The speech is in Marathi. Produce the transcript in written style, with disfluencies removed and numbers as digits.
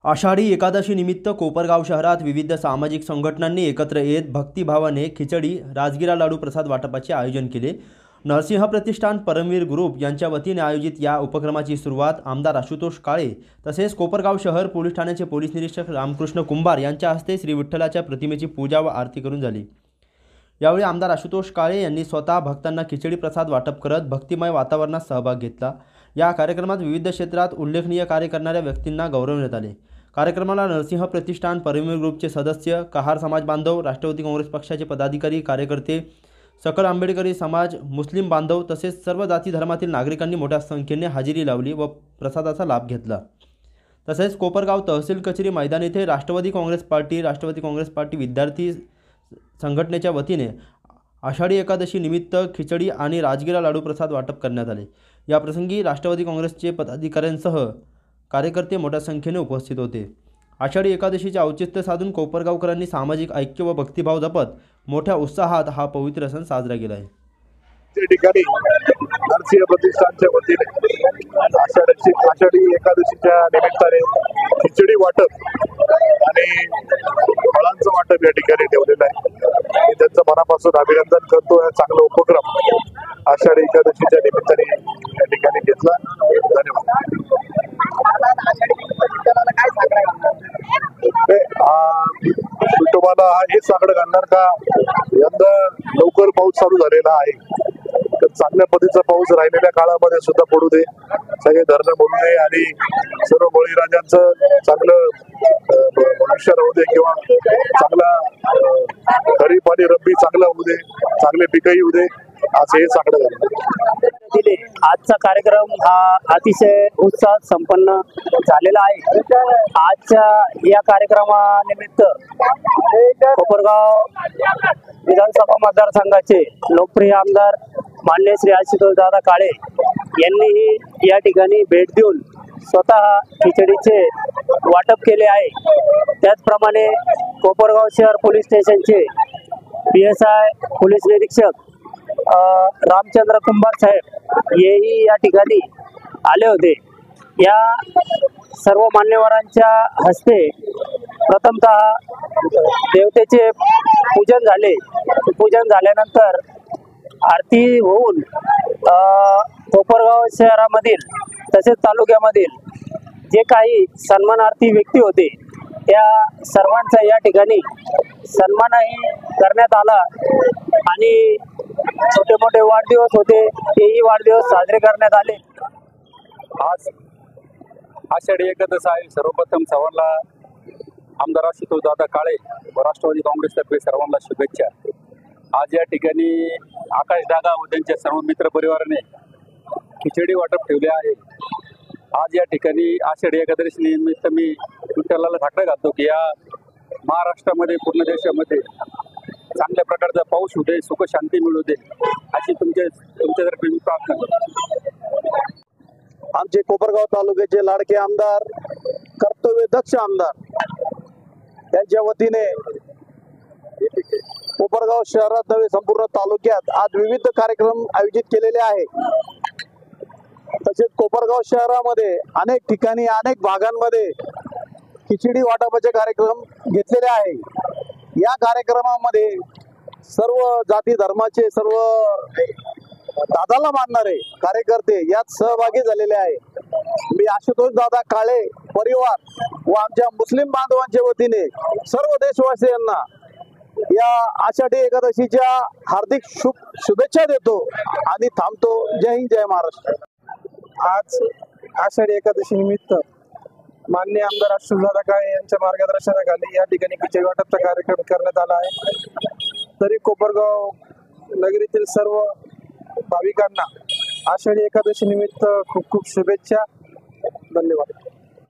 आषाढी एकादशी निमित्त कोपरगाव शहरात विविध सामाजिक संघटनांनी एकत्र येत भक्तिभावाने खिचडी, राजगिरा लाडू प्रसाद वाटपाचे आयोजन केले। नरसिंह प्रतिष्ठान परमवीर ग्रुप यांच्या वतीने आयोजित या उपक्रमाची सुरुवात आमदार आशुतोष काळे तसेच कोपरगाव शहर पोलीस ठाण्याचे पोलीस निरीक्षक रामकृष्ण कुंभार यांच्या हस्ते श्री विठ्ठलाच्या प्रतिमेची पूजा व आरती करून झाली। यावेळी आमदार आशुतोष काळे यांनी स्वतः भक्तांना खिचडी प्रसाद वाटप करत भक्तिमय वातावरणात सहभाग घेतला। या कार्यक्रमात विविध क्षेत्रात उल्लेखनीय कार्य करणाऱ्या व्यक्तींना गौरवण्यात आले। कार्यक्रमाला नरसिंह प्रतिष्ठान परमवीर ग्रुपचे सदस्य, कहार समाज बांधव, राष्ट्रवादी काँग्रेस पक्षाचे पदाधिकारी, कार्यकर्ते, सकल आंबेडकरी समाज, मुस्लिम बांधव तसेच सर्व जाती धर्मातील नागरिकांनी मोठ्या संख्येने हजेरी लावली व प्रसादाचा लाभ घेतला। तसेच कोपरगाव तहसील कचेरी मैदान येथे राष्ट्रवादी काँग्रेस पार्टी विद्यार्थी संघटनेच्या वतीने आषाढी एकादशी निमित्त खिचडी आणि राजगिरा लाडू प्रसाद वाटप करण्यात आले। या प्रसंगी राष्ट्रवादी काँग्रेसचे पदाधिकाऱ्यांसह कार्यकर्ते मोठ्या संख्येने उपस्थित होते। आषाढी एकादशीचे औचित्य साधून कोपरगावकरांनी सामाजिक ऐक्य व भक्तिभाव जपत मोठ्या उत्साहात हा पवित्र सण साजरा केला आहे। त्या ठिकाणी नरसिंह प्रतिष्ठानच्या वतीने आषाढी एकादशीच्या निमित्ताने खिचडी वाटप आणि फळांचं वाटप या ठिकाणी ठेवलेलं आहे। मी त्यांचं मनापासून अभिनंदन करतो। हा चांगला उपक्रम आषाढी एकादशीच्या निमित्ताने या ठिकाणी घेतला। धन्यवाद। तुम्हाला हे सांगणं घालणार का, यंदा लवकर पाऊस चालू झालेला आहे, तर चांगल्या पद्धतीचा पाऊस राहिलेल्या काळामध्ये सुद्धा पडू दे, सगळे धरणं भरू दे आणि सर्व बळीराजांचं चांगलं भविष्य राहू दे किंवा चांगला खरीप आणि रब्बी चांगला होऊ दे, चांगले पिकही होऊ दे, असं हे सांगणं घालणार। आजचा कार्यक्रम हा अतिशय उत्साहात संपन्न झालेला आहे। आजच्या या कार्यक्रमानिमित्त कोपरगाव विधानसभा मतदारसंघाचे लोकप्रिय आमदार माननीय श्री आशुतोष दादा काळे यांनीही या ठिकाणी भेट देऊन स्वतः खिचडीचे वाटप केले आहे। त्याचप्रमाणे कोपरगाव शहर पोलीस स्टेशनचे PSI पोलीस निरीक्षक रामचंद्र कुंभार साहेब हेही या ठिकाणी आले होते। या सर्व मान्यवरांच्या हस्ते प्रथमतः देवतेचे पूजन झाले। पूजन झाल्यानंतर आरती होऊन कोपरगाव शहरामधील तसेच तालुक्यामधील जे काही सन्मानार्थी व्यक्ती होते त्या सर्वांचा या ठिकाणी सन्मानही करण्यात आला आणि छोटे मोठे वाढदिवस होते तेही वाढदिवस साजरे करण्यात आले। आज आषाढी एकादश आहे। सर्वप्रथम सर्वांना आमदार आशुतोष दादा काळे व राष्ट्रवादी काँग्रेसतर्फे सर्वांना शुभेच्छा। आज या ठिकाणी आकाश दादा व त्यांच्या सर्व मित्र परिवाराने खिचडी वाटप ठेवले आहे। आज या ठिकाणी आषाढी एकादशी निमित्त मी विठ्ठलाला धाकटं घालतो की या महाराष्ट्रामध्ये पूर्ण देशामध्ये चांगल्या प्रकारचा पाऊस होऊ दे, सुख शांती मिळू दे, अशी तुमच्यातर्फे मी प्रार्थना करतो। आमचे कोपरगाव तालुक्याचे लाडके आमदार, कर्तव्यदक्ष आमदार यांच्या वतीने कोपरगाव शहरात नव्हे संपूर्ण तालुक्यात आज विविध कार्यक्रम आयोजित केलेले आहे। तसेच कोपरगाव शहरामध्ये अनेक ठिकाणी अनेक भागांमध्ये खिचडी वाटपाचे कार्यक्रम घेतलेले आहे। या कार्यक्रमामध्ये सर्व जाती धर्माचे सर्व दादाला मानणारे कार्यकर्ते यात सहभागी झालेले आहे। मी आशुतोष दादा काळे परिवार व आमच्या मुस्लिम बांधवांच्या वतीने सर्व देशवासियांना या आषाढी एकादशीच्या हार्दिक शुभेच्छा देतो आणि थांबतो। जय हिंद, जय महाराष्ट्र। आज आषाढी एकादशी निमित्त माननीय आमदार आशुतोष दादा काळे यांच्या मार्गदर्शनाखाली या ठिकाणी खिचडी वाटपचा कार्यक्रम करण्यात आला आहे। तरी कोपरगाव नगरीतील सर्व भाविकांना आषाढी एकादशी निमित्त खूप खूप शुभेच्छा। धन्यवाद।